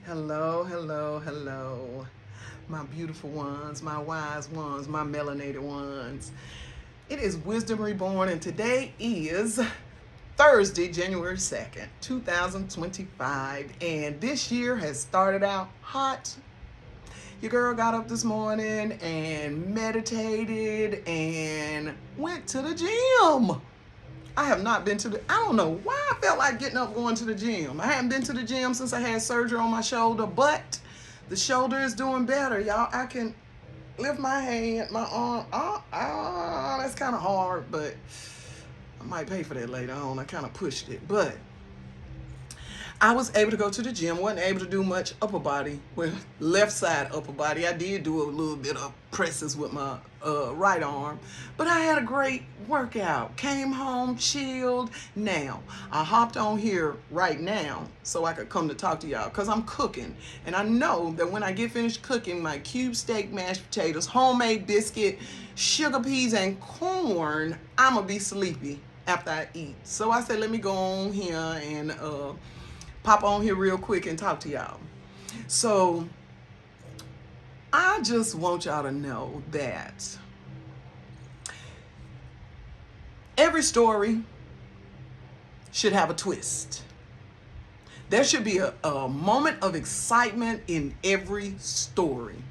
Hello, hello, hello. My beautiful ones, my wise ones, my melanated ones. It is Wisdom Reborn, and today is Thursday, January 2nd, 2025. And this year has started out hot. Your girl got up this morning and meditated and went to the gym. I have not been to I don't know why I felt like getting up going to the gym. I haven't been to the gym since I had surgery on my shoulder, but the shoulder is doing better, y'all. I can lift my hand, my arm. That's kind of hard, but I might pay for that later on. I kind of pushed it, but I was able to go to the gym, wasn't able to do much upper body, well, left side upper body. I did do a little bit of presses with my right arm, but I had a great workout. Came home, chilled. Now, I hopped on here right now so I could come to talk to y'all because I'm cooking. And I know that when I get finished cooking my cube steak, mashed potatoes, homemade biscuit, sugar peas, and corn, I'm going to be sleepy after I eat. So I said, let me go on here and pop on here real quick and talk to y'all. So I just want y'all to know that every story should have a twist. There should be a moment of excitement in every story.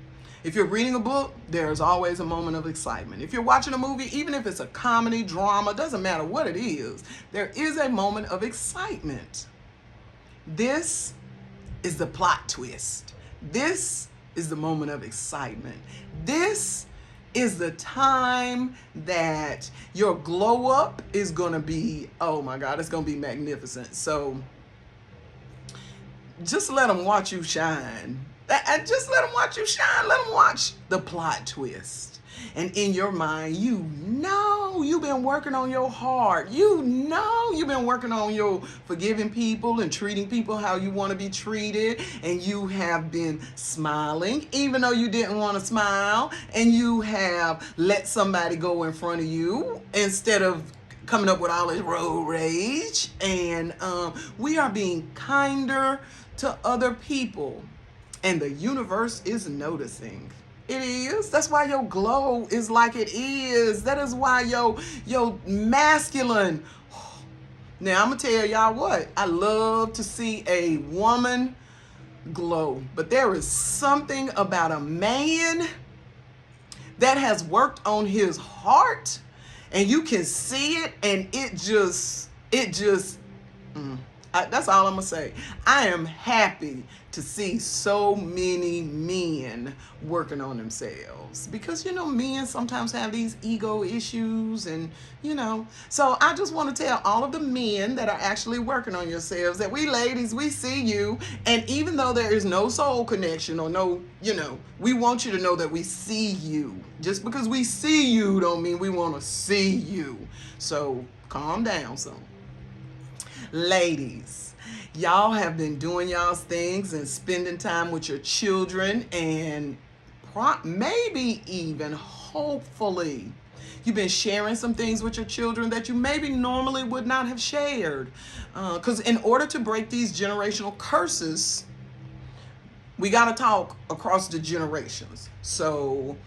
If you're reading a book, there's always a moment of excitement. If you're watching a movie, even if it's a comedy, drama, doesn't matter what it is, there is a moment of excitement. This is the plot twist. This is the moment of excitement. This is the time that your glow up is going to be, oh my God, it's going to be magnificent. So just let them watch you shine. Just let them watch you shine. Let them watch the plot twist. And in your mind, you know you've been working on your heart. You know you've been working on your forgiving people and treating people how you want to be treated. And you have been smiling even though you didn't want to smile. And you have let somebody go in front of you instead of coming up with all this road rage. And we are being kinder to other people. And the universe is noticing. It is. That's why your glow is like it is. That is why your masculine. Now I'm gonna tell y'all what. I love to see a woman glow, but there is something about a man that has worked on his heart, and you can see it, and that's all I'm gonna say. I am happy to see so many men working on themselves because, men sometimes have these ego issues and, so I just want to tell all of the men that are actually working on yourselves that we ladies, we see you. And even though there is no soul connection or no, we want you to know that we see you. Just because we see you don't mean we want to see you. So calm down some. Ladies, y'all have been doing y'all's things and spending time with your children, and maybe even hopefully you've been sharing some things with your children that you maybe normally would not have shared. Because in order to break these generational curses, we got to talk across the generations. So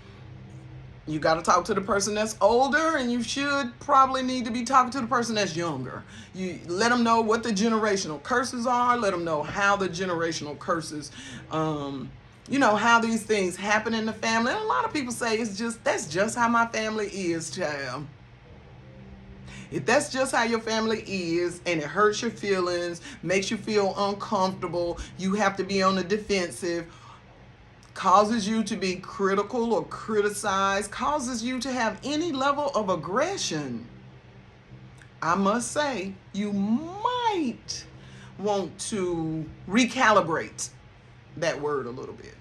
you got to talk to the person that's older, and you should probably need to be talking to the person that's younger. You let them know what the generational curses are. Let them know how the generational curses, how these things happen in the family. And a lot of people say that's just how my family is, child. If that's just how your family is and it hurts your feelings, makes you feel uncomfortable, you have to be on the defensive, causes you to be critical or criticized, causes you to have any level of aggression, I must say you might want to recalibrate that word a little bit.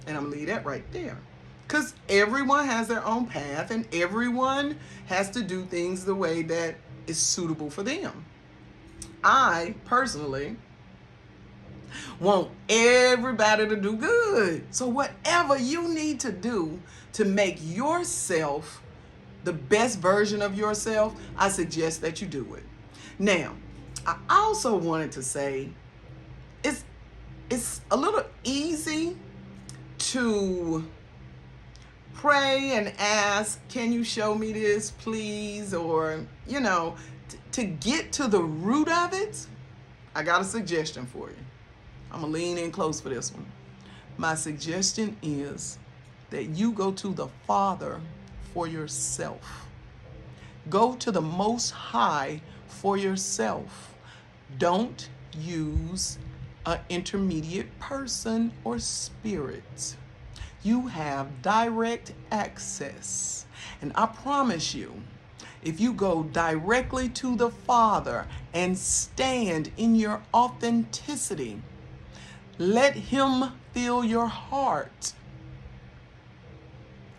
And I'm going to leave that right there. Because everyone has their own path and everyone has to do things the way that is suitable for them. I personally want everybody to do good. So whatever you need to do to make yourself the best version of yourself, I suggest that you do it. Now, I also wanted to say it's a little easy to pray and ask, can you show me this, please? Or, to get to the root of it, I got a suggestion for you. I'm going to lean in close for this one. My suggestion is that you go to the Father for yourself. Go to the Most High for yourself. Don't use an intermediate person or spirit. You have direct access. And I promise you, if you go directly to the Father and stand in your authenticity, let Him fill your heart,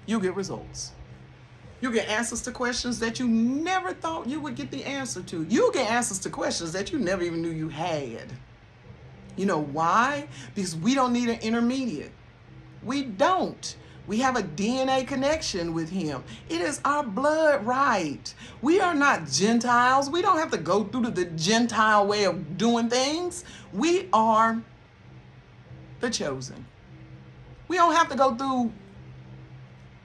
you'll get results. You'll get answers to questions that you never thought you would get the answer to. You'll get answers to questions that you never even knew you had. You know why? Because we don't need an intermediate. We don't. We have a DNA connection with Him. It is our blood right. We are not Gentiles. We don't have to go through the Gentile way of doing things. We are the chosen. We don't have to go through.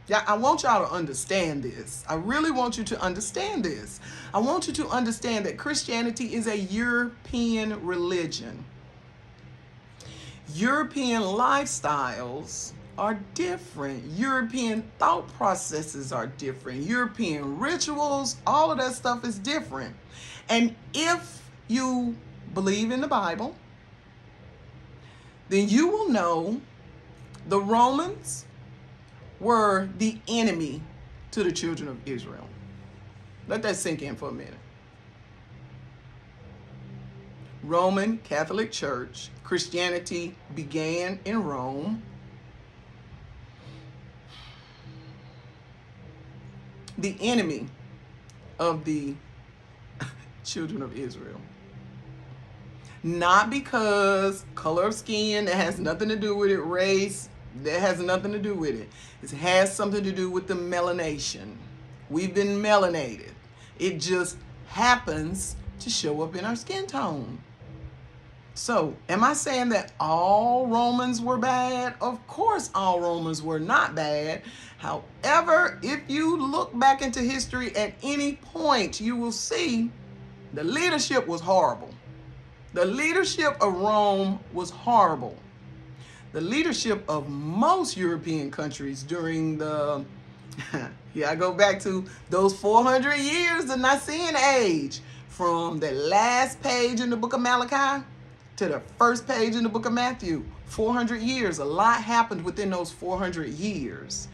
Yeah, I want y'all to understand this. I really want you to understand this. I want you to understand that Christianity is a European religion. European lifestyles are different. European thought processes are different. European rituals, all of that stuff is different. And if you believe in the Bible, then you will know the Romans were the enemy to the children of Israel. Let that sink in for a minute. Roman Catholic Church, Christianity began in Rome. The enemy of the children of Israel. Not because color of skin, that has nothing to do with it, race, that has nothing to do with it. It has something to do with the melanation. We've been melanated. It just happens to show up in our skin tone. So, am I saying that all Romans were bad? Of course, all Romans were not bad. However, if you look back into history at any point, you will see the leadership was horrible. The leadership of Rome was horrible. The leadership of most European countries during the, I go back to those 400 years, the Nicene age, from the last page in the book of Malachi to the first page in the book of Matthew. 400 years. A lot happened within those 400 years.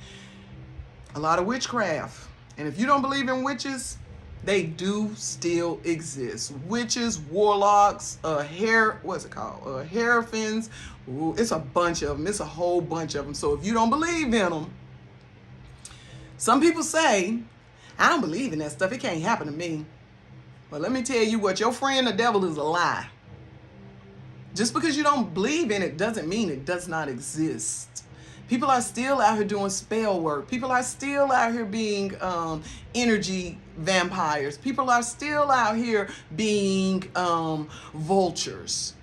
A lot of witchcraft. And if you don't believe in witches, they do still exist. Witches, warlocks, Hierophants. Ooh, it's a bunch of them. It's a whole bunch of them. So if you don't believe in them, some people say, I don't believe in that stuff. It can't happen to me. But let me tell you what, your friend the devil is a lie. Just because you don't believe in it doesn't mean it does not exist. People are still out here doing spell work. People are still out here being energy vampires. People are still out here being vultures.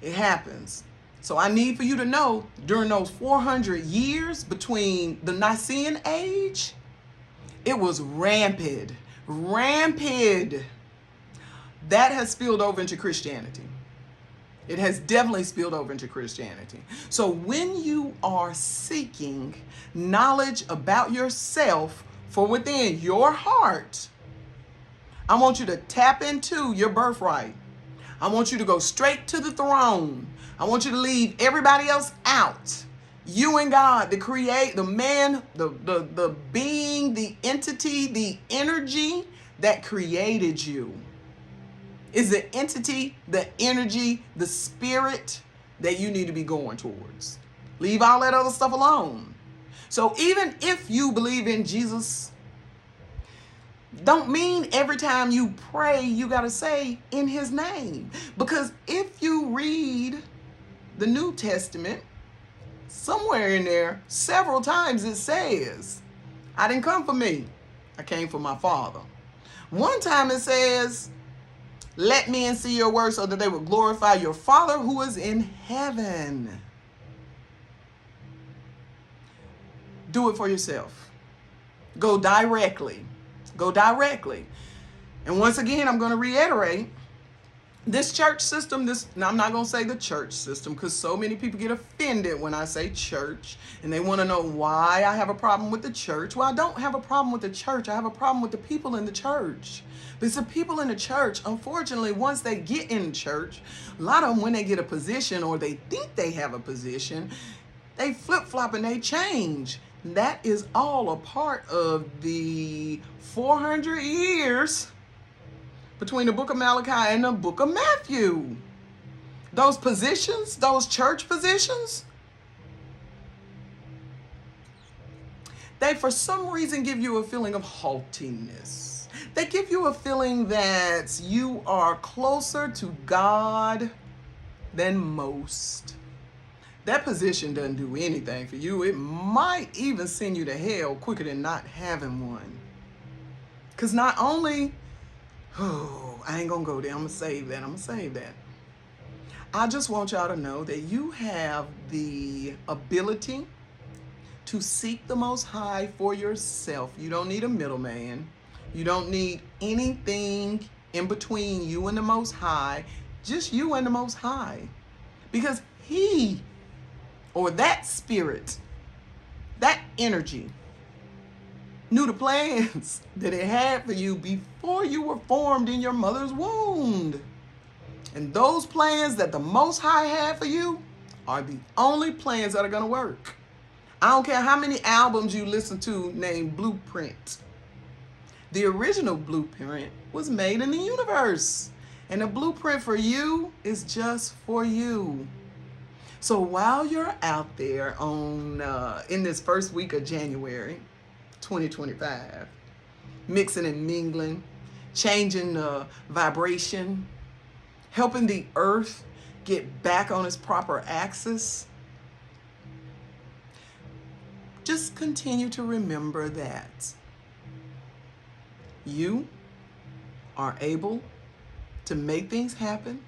It happens. So I need for you to know, during those 400 years between the Nicene age, it was rampant. Rampant. That has spilled over into Christianity. It has definitely spilled over into Christianity. So when you are seeking knowledge about yourself from within your heart, I want you to tap into your birthright. I want you to go straight to the throne. I want you to leave everybody else out. You and God, the man, the being, the entity, the energy that created you. Is the entity, the energy, the spirit that you need to be going towards. Leave all that other stuff alone. So even if you believe in Jesus, don't mean every time you pray you got to say in his name. Because if you read the New Testament, somewhere in there, several times it says, I didn't come for me. I came for my Father. One time it says, Let men see your works so that they will glorify your Father who is in heaven. Do it for yourself. Go directly. Go directly. And once again, I'm going to reiterate, this church system, now I'm not going to say the church system because so many people get offended when I say church and they want to know why I have a problem with the church. Well, I don't have a problem with the church. I have a problem with the people in the church. Because the people in the church, unfortunately, once they get in church, a lot of them, when they get a position or they think they have a position, they flip-flop and they change. That is all a part of the 400 years between the book of Malachi and the book of Matthew. Those positions, those church positions, they for some reason give you a feeling of haughtiness. They give you a feeling that you are closer to God than most. That position doesn't do anything for you. It might even send you to hell quicker than not having one. Because not only, I ain't going to go there. I'm going to save that. I just want y'all to know that you have the ability to seek the Most High for yourself. You don't need a middleman. You don't need anything in between you and the Most High. Just you and the Most High. Because He, or that spirit, that energy, knew the plans that it had for you before you were formed in your mother's womb. And those plans that the Most High had for you are the only plans that are going to work. I don't care how many albums you listen to named Blueprint. The original blueprint was made in the universe. And the blueprint for you is just for you. So while you're out there in this first week of January 2025, mixing and mingling, changing the vibration, helping the earth get back on its proper axis, just continue to remember that you are able to make things happen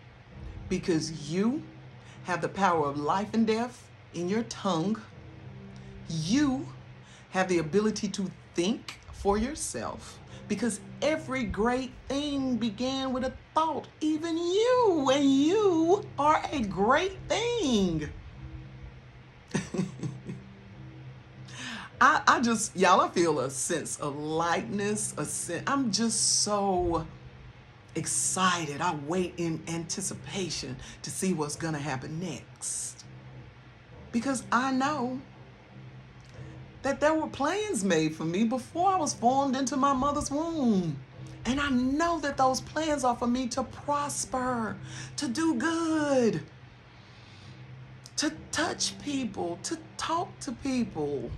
because you have the power of life and death in your tongue. You have the ability to think for yourself because every great thing began with a thought. Even you, and you are a great thing. I feel a sense of lightness, I'm just so excited. I wait in anticipation to see what's going to happen next. Because I know that there were plans made for me before I was formed into my mother's womb. And I know that those plans are for me to prosper, to do good, to touch people, to talk to people,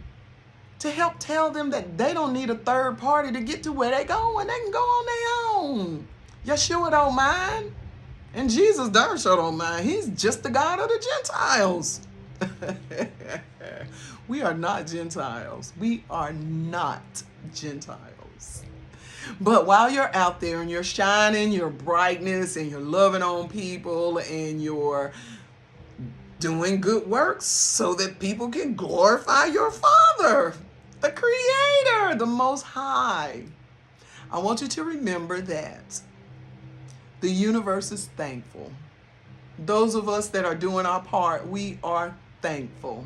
to help tell them that they don't need a third party to get to where they go and they can go on their own. Yeshua don't mind. And Jesus darn sure don't mind. He's just the God of the Gentiles. We are not Gentiles. We are not Gentiles. But while you're out there and you're shining your brightness and you're loving on people and you're doing good works so that people can glorify your Father, the Creator, the Most High, I want you to remember that the universe is thankful. Those of us that are doing our part, we are thankful.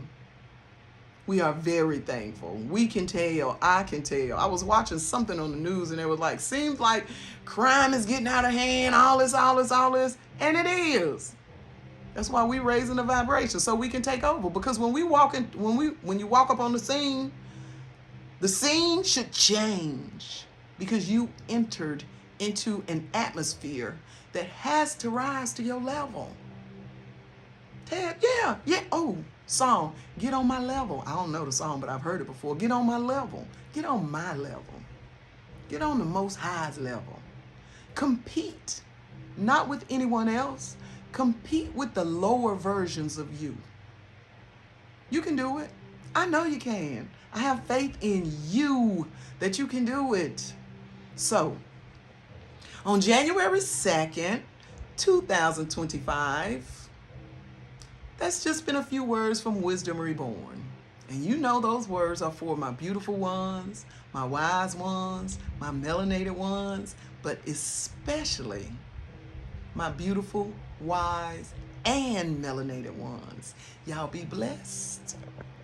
We are very thankful. We can tell, I can tell. I was watching something on the news and it was like, seems like crime is getting out of hand, all this. And it is. That's why we're raising the vibration so we can take over. Because when you walk up on the scene should change because you entered into an atmosphere that has to rise to your level. Ted, yeah. Oh, song, get on my level. I don't know the song, but I've heard it before. Get on my level. Get on my level. Get on the Most High's level. Compete, not with anyone else. Compete with the lower versions of you. You can do it. I know you can. I have faith in you that you can do it. So, On January 2nd, 2025, that's just been a few words from Wisdom Reborn. And you know those words are for my beautiful ones, my wise ones, my melanated ones, but especially my beautiful, wise, and melanated ones. Y'all be blessed.